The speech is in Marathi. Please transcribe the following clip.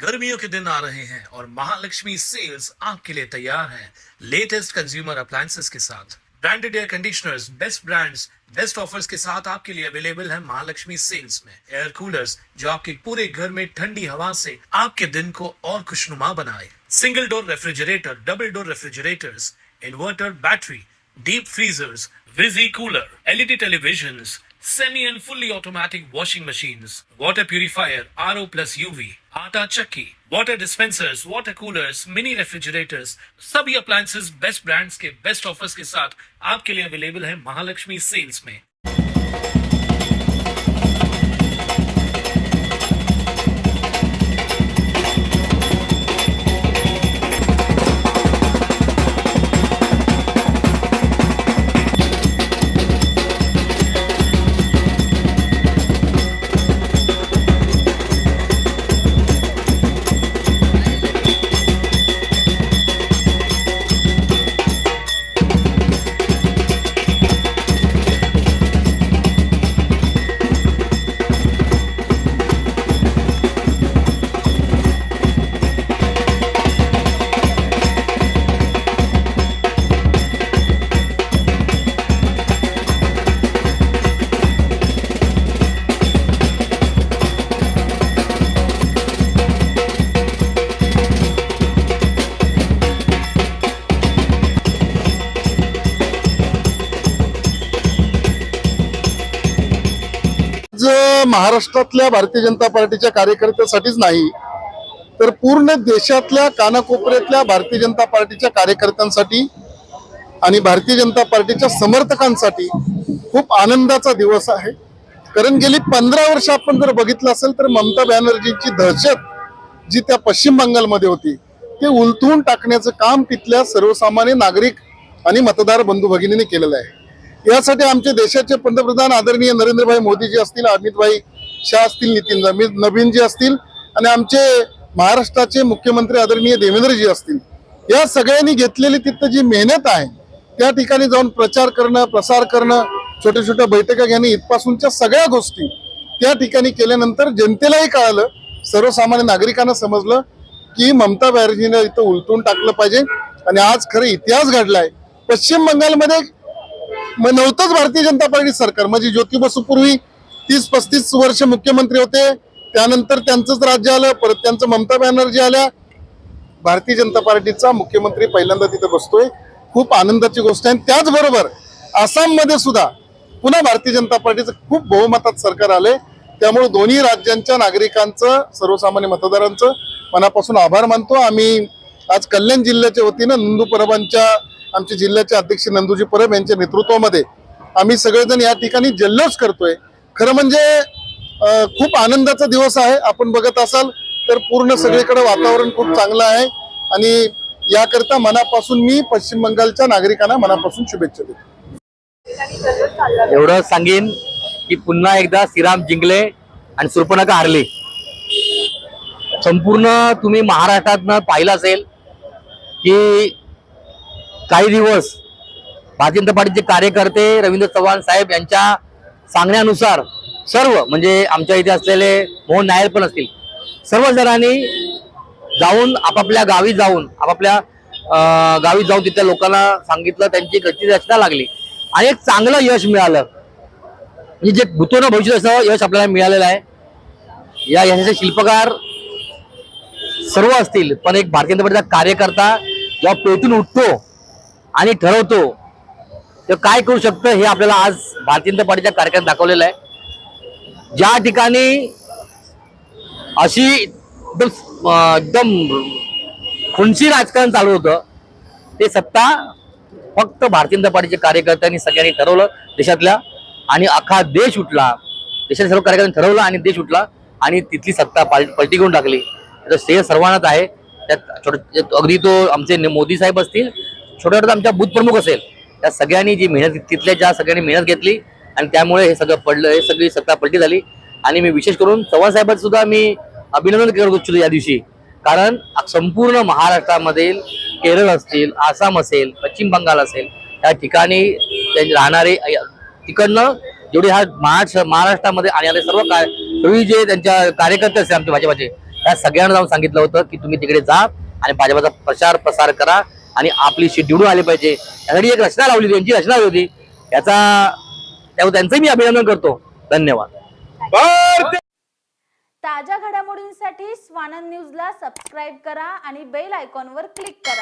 गर्मियों के दिन आ रहे हैं और महालक्ष्मी सेल्स आपके लिए तैयार है लेटेस्ट कंज्यूमर अप्लायंसेस के साथ। Branded air conditioners, best brands, best offers के साथ आपके लिए अवेलेबल है महालक्ष्मी सेल्स में। एयर कूलर्स जो आपके पूरे घर में ठंडी हवा से आपके दिन को और खुशनुमा बनाए। Single door refrigerator, double door refrigerators, inverter battery, deep freezers, विजी cooler, LED televisions, semi and fully automatic washing machines, water purifier, RO plus UV, आटा चक्की, water dispensers, water coolers, mini refrigerators, सभी appliances बेस्ट ब्रांड्स के बेस्ट ऑफर्स के साथ आपके लिए अवेलेबल है महालक्ष्मी सेल्स में। महाराष्ट्रातल्या भारतीय जनता पार्टीच्या कार्यकर्त्यांसाठीच नाही तर पूर्ण देशातल्या कानाकोपऱ्यातल्या भारतीय जनता पार्टीच्या कार्यकर्त्यांसाठी आणि भारतीय जनता पार्टीच्या समर्थकांसाठी खूप आनंदाचा दिवस आहे। कारण गेली 15 वर्ष आपण जर बघितलं असेल तर ममता बॅनर्जींची दहशत जी त्या पश्चिम बंगालमध्ये होती ते उलथून टाकण्याचं काम तिथल्या सर्वसामान्य नागरिक आणि मतदार बंधू भगिनींनी केलेलं आहे। यासाठी आमचे देशाचे पंतप्रधान आदरणीय नरेंद्रभाई मोदीजी असतील, अमितभाई शाह असतील, नितीन नवीनजी असतील आणि आमचे महाराष्ट्राचे मुख्यमंत्री आदरणीय देवेंद्रजी असतील, या सगळ्यांनी घेतलेली तिथं जी मेहनत आहे त्या ठिकाणी जाऊन प्रचार करणं, प्रसार करणं, छोट्या छोट्या बैठका घेणे इथपासूनच्या सगळ्या गोष्टी त्या ठिकाणी केल्यानंतर जनतेलाही कळालं, सर्वसामान्य नागरिकांना समजलं की ममता बॅनर्जीने इथं उलटून टाकलं पाहिजे। आणि आज खरं इतिहास घडलाय। पश्चिम बंगालमध्ये नव्हतंच भारतीय जनता पार्टी सरकार, म्हणजे ज्योती बसू पूर्वी 30-35 वर्ष मुख्यमंत्री होते, त्यानंतर त्यांचंच राज्य आलं, परत त्यांचं ममता बॅनर्जी आल्या, भारतीय जनता पार्टीचा मुख्यमंत्री पहिल्यांदा तिथे बसतोय। खूप आनंदाची गोष्ट आहे। त्याचबरोबर आसाममध्ये सुद्धा पुन्हा भारतीय जनता पार्टीचं खूप बहुमतात सरकार आले, त्यामुळे दोन्ही राज्यांच्या नागरिकांचं, सर्वसामान्य मतदारांचं मनापासून आभार मानतो। आम्ही आज कल्याण जिल्ह्याच्या वतीनं नंदू परबांच्या आमचे जिल्ह्याचे अध्यक्ष नंदूजी परब यांच्या नेतृत्वामध्ये आम्ही सगळेजण या ठिकाणी जल्लोष करतोय। खरं म्हणजे खूप आनंदाचा दिवस आहे। आपण बघत असाल तर पूर्ण सगळीकडे वातावरण खूप चांगलं आहे आणि याकरता मनापासून मी पश्चिम बंगालच्या नागरिकांना मनापासून शुभेच्छा देतो। एवढं सांगेन की पुन्हा एकदा श्रीराम जिंकले आणि शूर्पणखा हारली। संपूर्ण तुम्ही महाराष्ट्रातनं पाहिलं असेल की काही दिवस भारतीय जनता पार्टीचे कार्यकर्ते रवींद्र चव्हाण साहेब यांच्या सांगण्यानुसार सर्व, म्हणजे आमच्या इथे असलेले मोहन नायर पण असतील, सर्व जणांनी जाऊन आपापल्या गावी जाऊन तिथल्या लोकांना सांगितलं, त्यांची गती रचना लागली आणि एक चांगलं यश मिळालं। म्हणजे जे भूतोन भविष्य असं यश आपल्याला मिळालेलं आहे। या यशाचे शिल्पकार सर्व असतील, पण एक भारतीय जनता पार्टीचा कार्यकर्ता जेव्हा पेटून उठतो आणि ठरवतो तर काय करू शकतं हे आपल्याला आज भारतीय जनता पार्टीच्या कार्यक्रमात दाखवलेलं आहे। ज्या ठिकाणी अशी एकदम खुनशी राजकारण चालू होतं ते सत्ता फक्त भारतीय जनता पार्टीच्या कार्यकर्त्यांनी सगळ्यांनी ठरवलं देशातल्या, आणि अख्खा देश उठला, देशाच्या सर्व कार्यकर्त्यांनी ठरवलं आणि देश उठला आणि तिथली सत्ता पलटी करून टाकली। तर श्रेय सर्वांनाच आहे। त्यात अगदी तो आमचे मोदी साहेब असतील, छोट्या छोट्या आमच्या बूथ प्रमुख असेल, त्या सगळ्यांनी जी मेहनत, तिथल्या ज्या सगळ्यांनी मेहनत घेतली आणि त्यामुळे हे सगळं पडलं, हे सगळी सत्ता पलटी झाली। आणि मी विशेष करून चव्हाण साहेबांचं सुद्धा मी अभिनंदन करत इच्छितो या दिवशी, कारण संपूर्ण महाराष्ट्रामधील केरळ असतील, आसाम असेल, पश्चिम बंगाल असेल, या ठिकाणी राहणारे तिकडनं जेवढे हा महाराष्ट्रामध्ये आणि सर्व जे त्यांच्या कार्यकर्ते असतील आमचे भाजपाचे, त्या सगळ्यांना जाऊन सांगितलं होतं की तुम्ही तिकडे जा आणि भाजपाचा प्रचार प्रसार करा आणि आपली सीट निवडून आली पाहिजे, यासाठी एक रचना लावली होती, यांची रचना होती. त्यामुळे त्यांचंही मी अभिनंदन करतो. धन्यवाद. ताज्या घडामोडींसाठी स्वानंद न्यूजला सबस्क्राईब करा आणि बेल आयकॉनवर क्लिक करा.